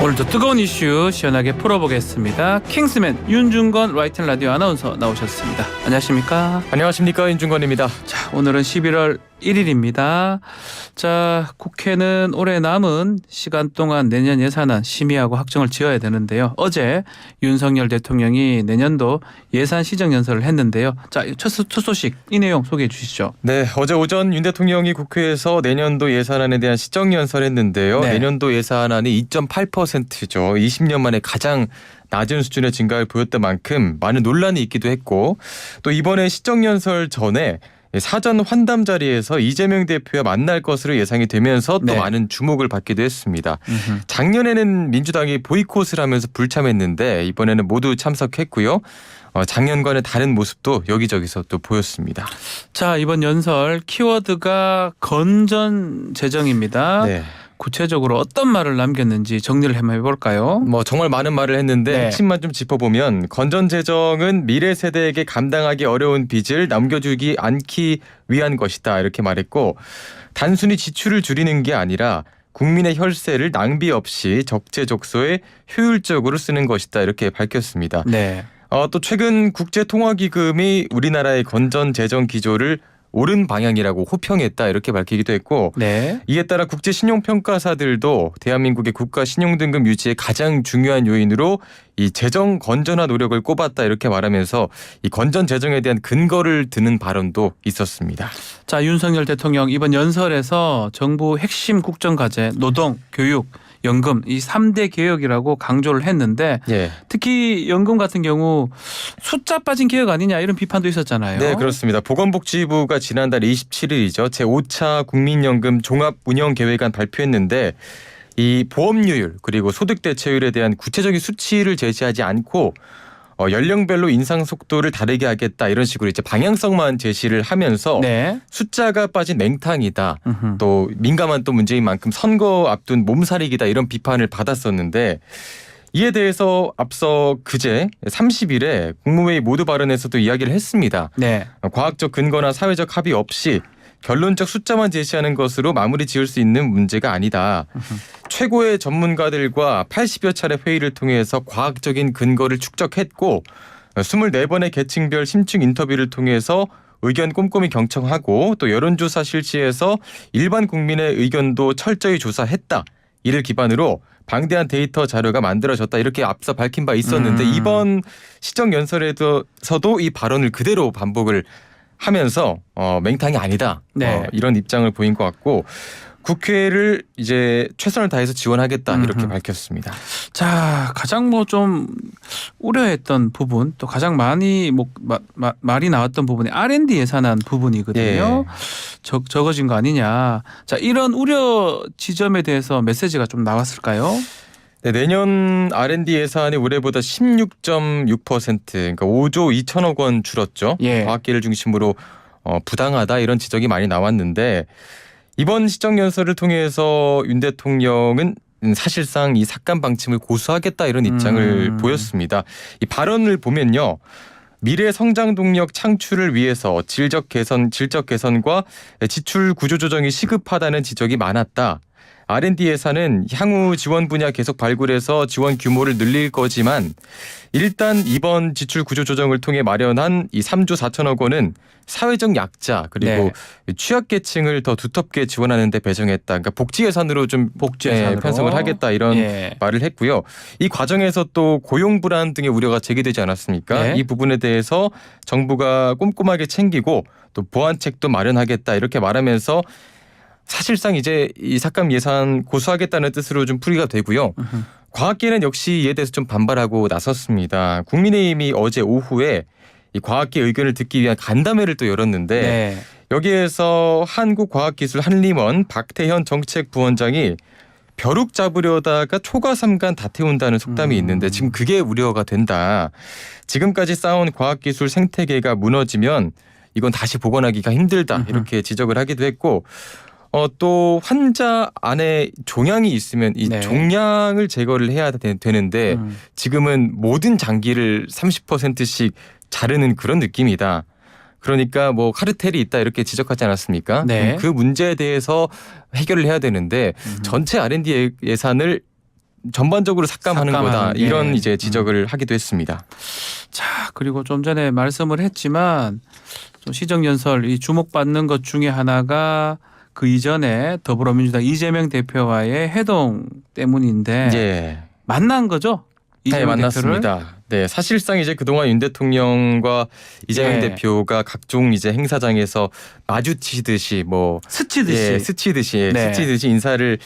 오늘도 뜨거운 이슈 시원하게 풀어보겠습니다. 킹스맨 윤중건 라이튼 라디오 아나운서 나오셨습니다. 안녕하십니까? 안녕하십니까, 윤중건입니다. 자, 오늘은 11월 1일입니다. 자, 국회는 올해 남은 시간 동안 내년 예산안 심의하고 확정을 지어야 되는데요. 어제 윤석열 대통령이 내년도 예산 시정연설을 했는데요. 자, 첫 소식 이 내용 소개해 주시죠. 네, 어제 오전 윤 대통령이 국회에서 내년도 예산안에 대한 시정연설을 했는데요. 네. 내년도 예산안이 2.8%죠. 20년 만에 가장 낮은 수준의 증가를 보였던 만큼 많은 논란이 있기도 했고, 또 이번에 시정연설 전에 사전 환담 자리에서 이재명 대표와 만날 것으로 예상이 되면서 또 네. 많은 주목을 받기도 했습니다. 작년에는 민주당이 보이콧을 하면서 불참했는데 이번에는 모두 참석했고요. 작년과는 다른 모습도 여기저기서 또 보였습니다. 자, 이번 연설 키워드가 건전 재정입니다. 네. 구체적으로 어떤 말을 남겼는지 정리를 한번 해볼까요? 정말 많은 말을 했는데 네. 핵심만 좀 짚어보면 건전재정은 미래 세대에게 감당하기 어려운 빚을 남겨주기 않기 위한 것이다 이렇게 말했고, 단순히 지출을 줄이는 게 아니라 국민의 혈세를 낭비 없이 적재적소에 효율적으로 쓰는 것이다 이렇게 밝혔습니다. 네. 또 최근 국제통화기금이 우리나라의 건전재정 기조를 옳은 방향이라고 호평했다 이렇게 밝히기도 했고, 네. 이에 따라 국제신용평가사들도 대한민국의 국가 신용등급 유지의 가장 중요한 요인으로 이 재정 건전화 노력을 꼽았다 이렇게 말하면서 이 건전 재정에 대한 근거를 드는 발언도 있었습니다. 자, 윤석열 대통령 이번 연설에서 정부 핵심 국정과제 노동, 교육, 연금 이 3대 개혁이라고 강조를 했는데 예. 특히 연금 같은 경우 숫자 빠진 개혁 아니냐 이런 비판도 있었잖아요. 네, 그렇습니다. 보건복지부가 지난달 27일이죠. 제5차 국민연금 종합운영계획안 발표했는데 이 보험료율 그리고 소득대체율에 대한 구체적인 수치를 제시하지 않고 연령별로 인상 속도를 다르게 하겠다 이런 식으로 이제 방향성만 제시를 하면서 네. 숫자가 빠진 맹탕이다. 음흠. 또 민감한 또 문제인 만큼 선거 앞둔 몸살이기다 이런 비판을 받았었는데, 이에 대해서 앞서 그제 30일에 국무회의 모두 발언에서도 이야기를 했습니다. 네. 과학적 근거나 사회적 합의 없이 결론적 숫자만 제시하는 것으로 마무리 지을 수 있는 문제가 아니다. 최고의 전문가들과 80여 차례 회의를 통해서 과학적인 근거를 축적했고 24번의 계층별 심층 인터뷰를 통해서 의견 꼼꼼히 경청하고 또 여론조사 실시해서 일반 국민의 의견도 철저히 조사했다. 이를 기반으로 방대한 데이터 자료가 만들어졌다 이렇게 앞서 밝힌 바 있었는데 이번 시정연설에서도 이 발언을 그대로 반복을 하면서 맹탕이 아니다. 네. 이런 입장을 보인 것 같고 국회를 이제 최선을 다해서 지원하겠다 이렇게 밝혔습니다. 자, 가장 좀 우려했던 부분 또 가장 많이 말이 나왔던 부분이 R&D 예산안 부분이거든요. 예. 적어진 거 아니냐. 자, 이런 우려 지점에 대해서 메시지가 좀 나왔을까요? 네, 내년 R&D 예산이 올해보다 16.6% 그러니까 5조 2천억 원 줄었죠. 예. 과학계를 중심으로 부당하다 이런 지적이 많이 나왔는데 이번 시정연설을 통해서 윤 대통령은 사실상 이 삭감 방침을 고수하겠다 이런 입장을 보였습니다. 이 발언을 보면요. 미래 성장 동력 창출을 위해서 질적 개선과 지출 구조 조정이 시급하다는 지적이 많았다. R&D 예산은 향후 지원 분야 계속 발굴해서 지원 규모를 늘릴 거지만 일단 이번 지출 구조 조정을 통해 마련한 이 3조 4천억 원은 사회적 약자 그리고 취약계층을 더 두텁게 지원하는 데 배정했다. 그러니까 복지 예산으로 좀 편성을 하겠다 이런 말을 했고요. 이 과정에서 또 고용 불안 등의 우려가 제기되지 않았습니까? 네. 이 부분에 대해서 정부가 꼼꼼하게 챙기고 또 보완책도 마련하겠다 이렇게 말하면서 사실상 이제 이 삭감 예산 고수하겠다는 뜻으로 좀 풀이가 되고요. 과학계는 역시 이에 대해서 좀 반발하고 나섰습니다. 국민의힘이 어제 오후에 이 과학계 의견을 듣기 위한 간담회를 또 열었는데 네. 여기에서 한국과학기술한림원 박태현 정책부원장이 벼룩 잡으려다가 초과삼간 다 태운다는 속담이 있는데 지금 그게 우려가 된다. 지금까지 쌓아온 과학기술 생태계가 무너지면 이건 다시 복원하기가 힘들다. 이렇게 지적을 하기도 했고 또 환자 안에 종양이 있으면 이 종양을 제거를 해야 되는데 지금은 모든 장기를 30%씩 자르는 그런 느낌이다. 그러니까 뭐 카르텔이 있다 이렇게 지적하지 않았습니까? 네. 그 문제에 대해서 해결을 해야 되는데 전체 R&D 예산을 전반적으로 삭감하는 거다. 예. 이런 이제 지적을 하기도 했습니다. 자, 그리고 좀 전에 말씀을 했지만 좀 시정연설 이 주목받는 것 중에 하나가 그 이전에 더불어민주당 이재명 대표와의 회동 때문인데 예. 만난 거죠? 네, 이재명 대표를? 만났습니다. 네, 사실상 이제 그동안 윤 대통령과 이재명 예. 대표가 각종 이제 행사장에서 마주치듯이 뭐 스치듯이. 예, 스치듯이 네. 스치듯이 인사를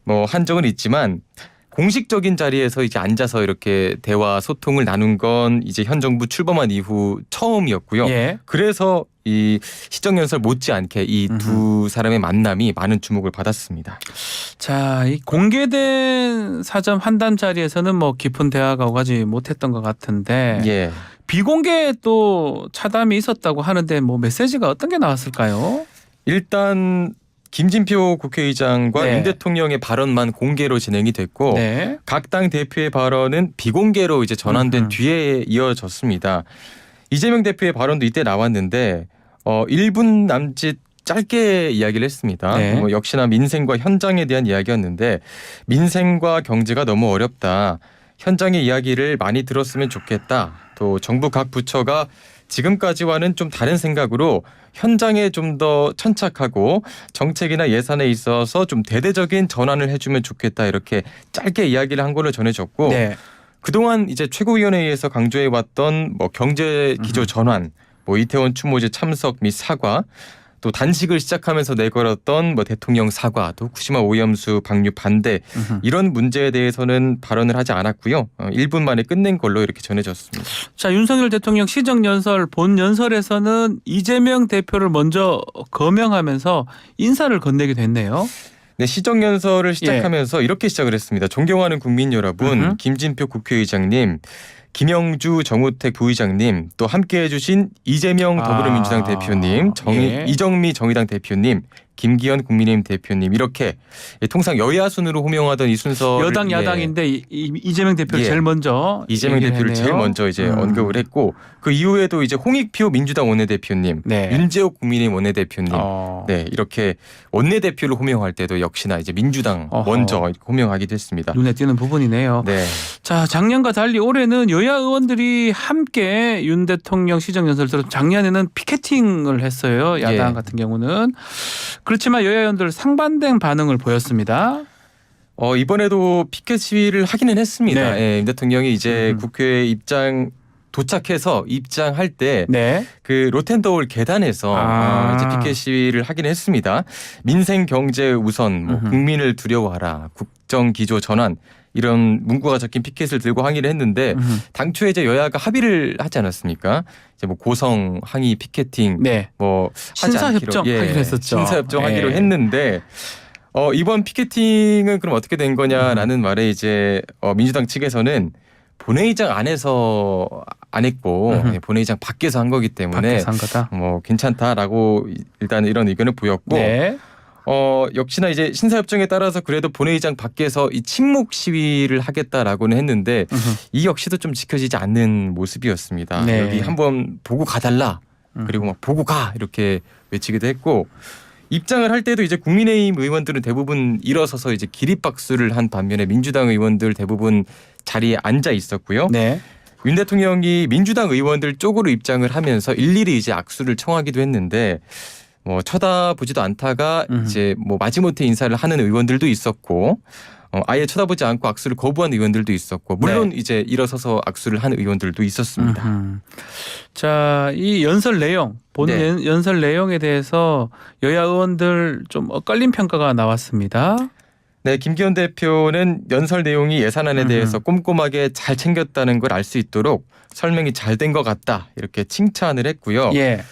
뭐 한 적은 있지만 공식적인 자리에서 이제 앉아서 이렇게 대화 소통을 나눈 건 이제 현 정부 출범한 이후 처음이었고요. 예. 그래서 이 시정연설 못지않게 이 두 사람의 만남이 많은 주목을 받았습니다. 자, 이 공개된 사전 환담 자리에서는 뭐 깊은 대화가 오가지 못했던 것 같은데 예. 비공개 또 차담이 있었다고 하는데 뭐 메시지가 어떤 게 나왔을까요? 일단 김진표 국회의장과 네. 윤 대통령의 발언만 공개로 진행이 됐고 네. 각 당 대표의 발언은 비공개로 이제 전환된 음흠. 뒤에 이어졌습니다. 이재명 대표의 발언도 이때 나왔는데 1분 남짓 짧게 이야기를 했습니다. 네. 뭐 역시나 민생과 현장에 대한 이야기였는데 민생과 경제가 너무 어렵다. 현장의 이야기를 많이 들었으면 좋겠다. 또 정부 각 부처가 지금까지와는 좀 다른 생각으로 현장에 좀 더 천착하고 정책이나 예산에 있어서 좀 대대적인 전환을 해주면 좋겠다. 이렇게 짧게 이야기를 한 걸로 전해졌고 네. 그동안 이제 최고위원회에서 강조해왔던 뭐 경제 기조 전환, 뭐 이태원 추모제 참석 및 사과, 또 단식을 시작하면서 내걸었던 뭐 대통령 사과, 또 후쿠시마 오염수 방류 반대 이런 문제에 대해서는 발언을 하지 않았고요. 1분 만에 끝낸 걸로 이렇게 전해졌습니다. 자, 윤석열 대통령 시정연설 본 연설에서는 이재명 대표를 먼저 거명하면서 인사를 건네기도 했네요. 네, 시정연설을 시작하면서 이렇게 시작을 했습니다. 존경하는 국민 여러분, 김진표 국회의장님, 김영주 정우택 부의장님, 또 함께해 주신 이재명 더불어민주당 대표님, 예. 이정미 정의당 대표님, 김기현 국민의힘 대표님 이렇게 통상 여야 순으로 호명하던 이 순서를 여당 야당인데 이재명 대표를 제일 먼저 이재명 대표를 제일 먼저 이제 언급을 했고 그 이후에도 이제 홍익표 민주당 원내대표님, 네. 윤재옥 국민의힘 원내대표님, 네 이렇게 원내대표를 호명할 때도 역시나 이제 민주당 먼저 호명하기도 했습니다. 눈에 띄는 부분이네요. 네. 자, 작년과 달리 올해는 여야 의원들이 함께 윤 대통령 시정연설 들어 작년에는 피켓팅을 했어요. 야당 예. 같은 경우는. 그렇지만 여야 의원들 상반된 반응을 보였습니다. 이번에도 피켓 시위를 하기는 했습니다. 네. 예, 윤 대통령이 이제 국회 입장 도착해서 입장할 때 네. 그 로텐더홀 계단에서 이제 피켓 시위를 하기는 했습니다. 민생 경제 우선, 뭐 국민을 두려워하라, 국정 기조 전환 이런 문구가 적힌 피켓을 들고 항의를 했는데 당초에 이제 여야가 합의를 하지 않았습니까? 이제 뭐 고성 항의 피켓팅, 네. 뭐 신사협정 하기로 했었죠. 신사협정 하기로 예. 했는데 이번 피켓팅은 그럼 어떻게 된 거냐라는 말에 이제 민주당 측에서는 본회의장 안에서 안 했고 본회의장 밖에서 한 거기 때문에 밖에서 한 거다. 뭐 괜찮다라고 일단 이런 의견을 보였고 네. 역시나 이제 신사협정에 따라서 그래도 본회의장 밖에서 이 침묵 시위를 하겠다라고는 했는데 이 역시도 좀 지켜지지 않는 모습이었습니다. 네. 여기 한번 보고 가달라 그리고 막 보고 가 이렇게 외치기도 했고 입장을 할 때도 이제 국민의힘 의원들은 대부분 일어서서 이제 기립박수를 한 반면에 민주당 의원들 대부분 자리에 앉아 있었고요. 네. 윤 대통령이 민주당 의원들 쪽으로 입장을 하면서 일일이 이제 악수를 청하기도 했는데 뭐 쳐다보지도 않다가 이제 뭐 마지못해 인사를 하는 의원들도 있었고 아예 쳐다보지 않고 악수를 거부한 의원들도 있었고 물론 이제 일어서서 악수를 한 의원들도 있었습니다. 자, 이 연설 내용, 본 연설 내용에 대해서 여야 의원들 좀 엇갈린 평가가 나왔습니다. 네, 김기현 대표는 연설 내용이 예산안에 대해서 꼼꼼하게 잘 챙겼다는 걸 알 수 있도록 설명이 잘 된 것 같다 이렇게 칭찬을 했고요. 예.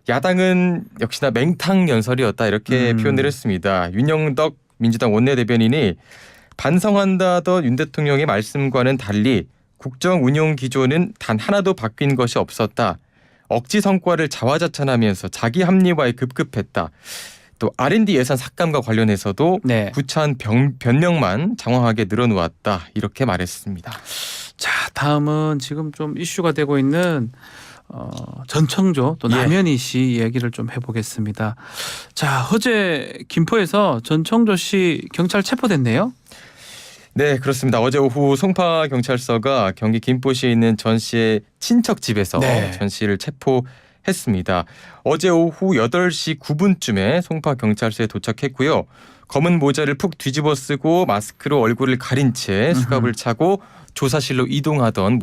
야당은 역시나 맹탕 연설이었다 이렇게 표현을 했습니다. 윤영덕 민주당 원내대변인이 반성한다던 윤 대통령의 말씀과는 달리 국정 운용 기조는 단 하나도 바뀐 것이 없었다. 억지 성과를 자화자찬하면서 자기 합리화에 급급했다. 또 R&D 예산 삭감과 관련해서도 구차한 변명만 장황하게 늘어놓았다 이렇게 말했습니다. 자, 다음은 지금 좀 이슈가 되고 있는 전청조 또 예. 남현희 씨 이야기를 좀 해보겠습니다. 자, 어제 김포에서 전청조 씨 경찰 체포됐네요. 네, 그렇습니다. 어제 오후 송파 경찰서가 경기 김포시에 있는 전 씨의 친척 집에서 네. 전 씨를 체포했습니다. 어제 오후 8시 9분쯤에 송파 경찰서에 도착했고요. 검은 모자를 푹 뒤집어 쓰고 마스크로 얼굴을 가린 채 수갑을 차고 조사실로 이동하던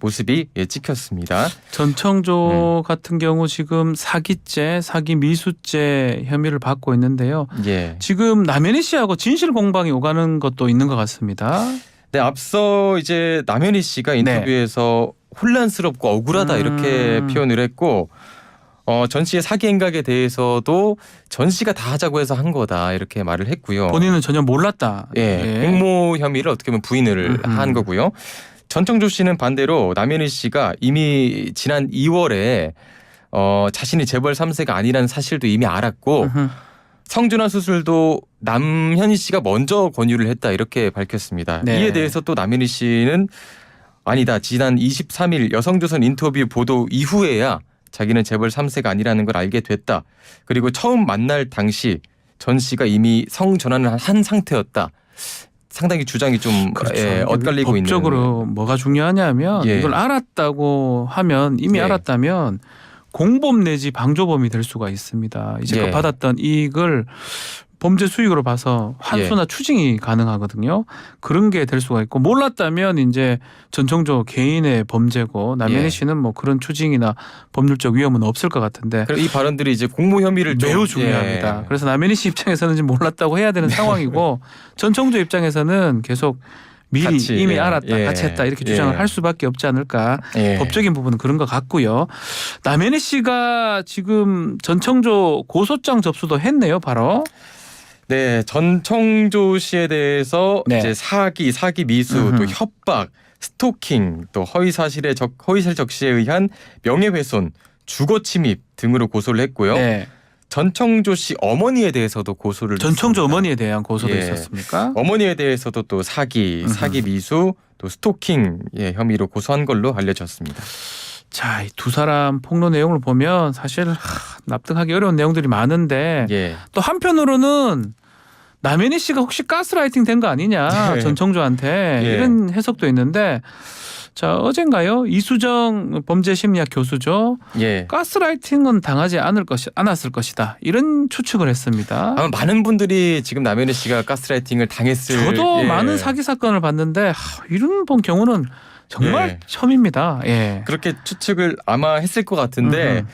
모습이 찍혔습니다. 전청조 같은 경우 지금 사기죄, 사기 미수죄 혐의를 받고 있는데요. 예. 지금 남현희 씨하고 진실 공방이 오가는 것도 있는 것 같습니다. 네, 앞서 이제 남현희 씨가 인터뷰에서 혼란스럽고 억울하다 이렇게 표현을 했고 전 씨의 사기 행각에 대해서도 전 씨가 다 하자고 해서 한 거다 이렇게 말을 했고요. 본인은 전혀 몰랐다. 예, 공모 혐의를 어떻게 보면 부인을 한 거고요. 전청조 씨는 반대로 남현희 씨가 이미 지난 2월에 자신이 재벌 3세가 아니라는 사실도 이미 알았고 성전환 수술도 남현희 씨가 먼저 권유를 했다 이렇게 밝혔습니다. 네. 이에 대해서 또 남현희 씨는 아니다. 지난 23일 여성조선 인터뷰 보도 이후에야 자기는 재벌 3세가 아니라는 걸 알게 됐다. 그리고 처음 만날 당시 전 씨가 이미 성전환을 한 상태였다. 상당히 주장이 좀 그렇죠. 엇갈리고 있는. 법적으로 뭐가 중요하냐면 예. 이걸 알았다고 하면 이미 예. 알았다면 공범 내지 방조범이 될 수가 있습니다. 이제 예. 그 받았던 이익을 범죄 수익으로 봐서 환수나 추징이 가능하거든요. 그런 게 될 수가 있고 몰랐다면 이제 전청조 개인의 범죄고 남현희 예. 씨는 뭐 그런 추징이나 법률적 위험은 없을 것 같은데 그리고 이 발언들이 이제 공모 혐의를 좀, 매우 중요합니다. 예. 그래서 남현희 씨 입장에서는 지금 몰랐다고 해야 되는 상황이고 전청조 입장에서는 계속 미리 같이, 이미 예. 알았다, 예. 같이 했다 이렇게 주장을 예. 할 수밖에 없지 않을까. 예. 법적인 부분은 그런 것 같고요. 남현희 씨가 지금 전청조 고소장 접수도 했네요, 바로. 네, 전청조 씨에 대해서 네. 이제 사기 미수, 또 협박, 스토킹, 또 허위사실 적시에 의한 명예훼손, 주거 침입 등으로 고소를 했고요. 네. 전청조 씨 어머니에 대해서도 고소를 전청조 했습니다. 어머니에 대한 고소도 예. 있었습니까? 어머니에 대해서도 또 사기 미수, 또 스토킹 혐의로 고소한 걸로 알려졌습니다. 자, 이 두 사람 폭로 내용을 보면 사실 납득하기 어려운 내용들이 많은데 예. 또 한편으로는 남현희 씨가 혹시 가스라이팅 된 거 아니냐 예. 전청조한테 예. 이런 해석도 있는데 자 어젠가요 이수정 범죄심리학 교수죠 예. 가스라이팅은 당하지 않았을 것이다 이런 추측을 했습니다. 아마 많은 분들이 지금 남현희 씨가 가스라이팅을 당했을 저도 예. 많은 사기 사건을 봤는데 이런 본 경우는 정말 예. 처음입니다. 예. 그렇게 추측을 아마 했을 것 같은데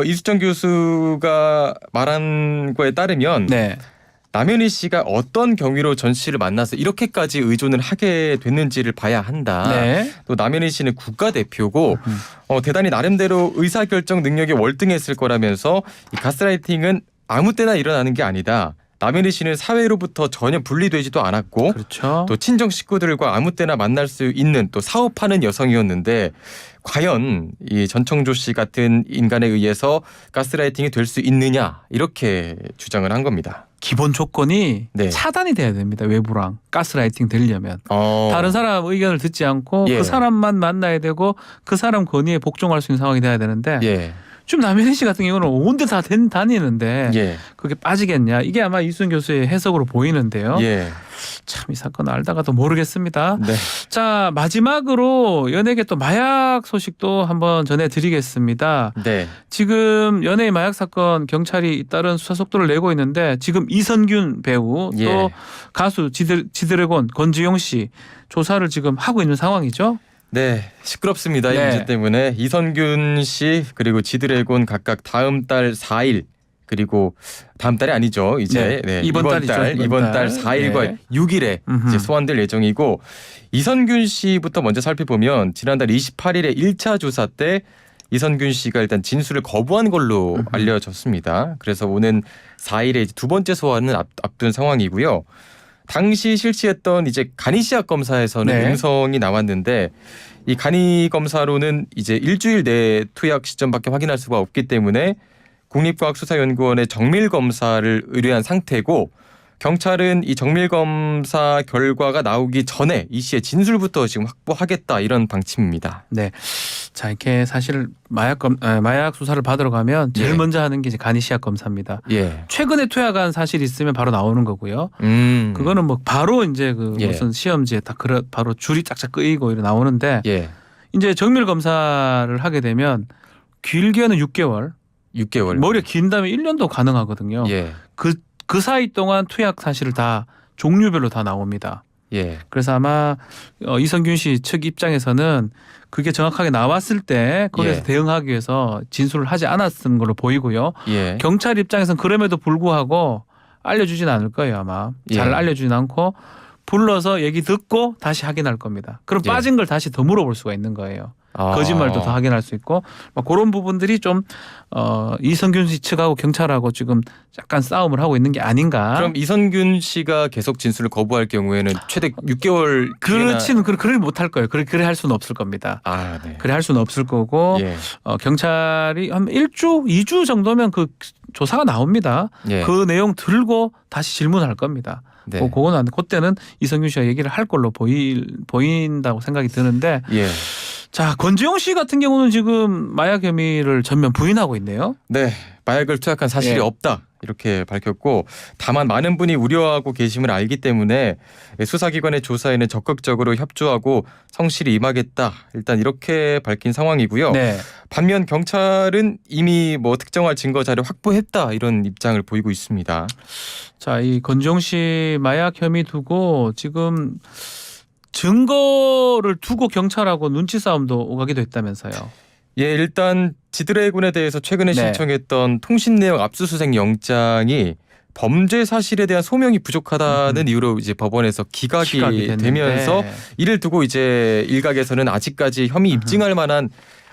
이수정 교수가 말한 거에 따르면 네. 남현희 씨가 어떤 경위로 전 씨를 만나서 이렇게까지 의존을 하게 됐는지를 봐야 한다. 네. 또 남현희 씨는 국가대표고 대단히 나름대로 의사결정 능력이 월등했을 거라면서 이 가스라이팅은 아무 때나 일어나는 게 아니다. 남현희 씨는 사회로부터 전혀 분리되지도 않았고 그렇죠. 또 친정 식구들과 아무 때나 만날 수 있는 또 사업하는 여성이었는데 과연 이 전청조 씨 같은 인간에 의해서 가스라이팅이 될 수 있느냐 이렇게 주장을 한 겁니다. 기본 조건이 네. 차단이 돼야 됩니다. 외부랑 가스라이팅 되려면. 다른 사람 의견을 듣지 않고 예. 그 사람만 만나야 되고 그 사람 권위에 복종할 수 있는 상황이 돼야 되는데 예. 지금 남현희 씨 같은 경우는 온데 다 다니는데 예. 그게 빠지겠냐. 이게 아마 이수정 교수의 해석으로 보이는데요. 예. 참 이 사건 알다가도 모르겠습니다. 네. 자 마지막으로 연예계 또 마약 소식도 한번 전해드리겠습니다. 네. 지금 연예인 마약 사건 경찰이 잇따른 수사 속도를 내고 있는데 지금 이선균 배우 예. 또 가수 지드래곤 권지용 씨 조사를 지금 하고 있는 상황이죠. 네, 시끄럽습니다. 이 네. 문제 때문에 이선균 씨 그리고 지드래곤 각각 다음 달 4일 그리고 다음 달이 아니죠. 이제 네. 이번 달이죠. 이번 달 4일과 네. 6일에 이제 소환될 예정이고 이선균 씨부터 먼저 살펴보면 지난달 28일에 1차 조사 때 이선균 씨가 일단 진술을 거부한 걸로 알려졌습니다. 그래서 오는 4일에 이제 두 번째 소환은 앞둔 상황이고요. 당시 실시했던 이제 간이시약 검사에서는 네. 음성이 나왔는데 이 간이 검사로는 이제 일주일 내 투약 시점밖에 확인할 수가 없기 때문에 국립과학수사연구원의 정밀 검사를 의뢰한 상태고 경찰은 이 정밀 검사 결과가 나오기 전에 이 씨의 진술부터 지금 확보하겠다 이런 방침입니다. 네. 자, 이렇게 사실 마약 수사를 받으러 가면 제일 예. 먼저 하는 게 이제 간이 시약 검사입니다. 예. 최근에 투약한 사실이 있으면 바로 나오는 거고요. 그거는 뭐 바로 이제 그 예. 무슨 시험지에 딱 바로 줄이 짝짝 끄이고 이렇게 나오는데 예. 이제 정밀 검사를 하게 되면 길게는 6개월, 6개월. 머리가 긴 다음에 1년도 가능하거든요. 예. 그 사이 동안 투약 사실을 다 종류별로 다 나옵니다. 예. 그래서 아마 이성균 씨 측 입장에서는 그게 정확하게 나왔을 때 거기에서 예. 대응하기 위해서 진술을 하지 않았던 걸로 보이고요. 예. 경찰 입장에서는 그럼에도 불구하고 알려주진 않을 거예요 아마. 잘 예. 알려주진 않고 불러서 얘기 듣고 다시 확인할 겁니다. 그럼 예. 빠진 걸 다시 더 물어볼 수가 있는 거예요. 아. 거짓말도 더 확인할 수 있고 막 그런 부분들이 좀 이성균 씨 측하고 경찰하고 지금 약간 싸움을 하고 있는 게 아닌가. 그럼 이선균 씨가 계속 진술을 거부할 경우에는 최대 6개월 그렇지는 그래 못할 거예요. 그래 할 수는 없을 겁니다. 아, 네. 그래 할 수는 없을 거고 예. 경찰이 한 1주, 2주 정도면 그 조사가 나옵니다. 예. 그 내용 들고 다시 질문할 겁니다. 네. 그거는 그때는 이성균 씨가 얘기를 할 걸로 보인다고 생각이 드는데 예. 자, 권지용 씨 같은 경우는 지금 마약 혐의를 전면 부인하고 있네요. 네. 마약을 투약한 사실이 예. 없다. 이렇게 밝혔고 다만 많은 분이 우려하고 계심을 알기 때문에 수사기관의 조사에는 적극적으로 협조하고 성실히 임하겠다. 일단 이렇게 밝힌 상황이고요. 네. 반면 경찰은 이미 뭐 특정할 증거 자료 확보했다. 이런 입장을 보이고 있습니다. 자, 이 권지용 씨 마약 혐의 두고 지금 증거를 두고 경찰하고 눈치 싸움도 오가기도 했다면서요. 예, 일단 지드래곤에 대해서 최근에 네. 신청했던 통신 내역 압수수색 영장이 범죄 사실에 대한 소명이 부족하다는 이유로 이제 법원에서 기각이 됐는데. 되면서 이를 두고 이제 일각에서는 아직까지 혐의 입증할 만한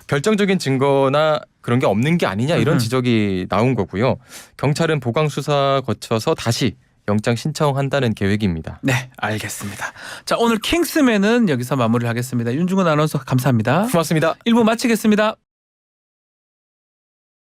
결정적인 증거나 그런 게 없는 게 아니냐 이런 지적이 나온 거고요. 경찰은 보강 수사 거쳐서 다시 영장 신청한다는 계획입니다. 네, 알겠습니다. 자, 오늘 킹스맨은 여기서 마무리를 하겠습니다. 윤중근 아나운서 감사합니다. 고맙습니다. 1부 마치겠습니다.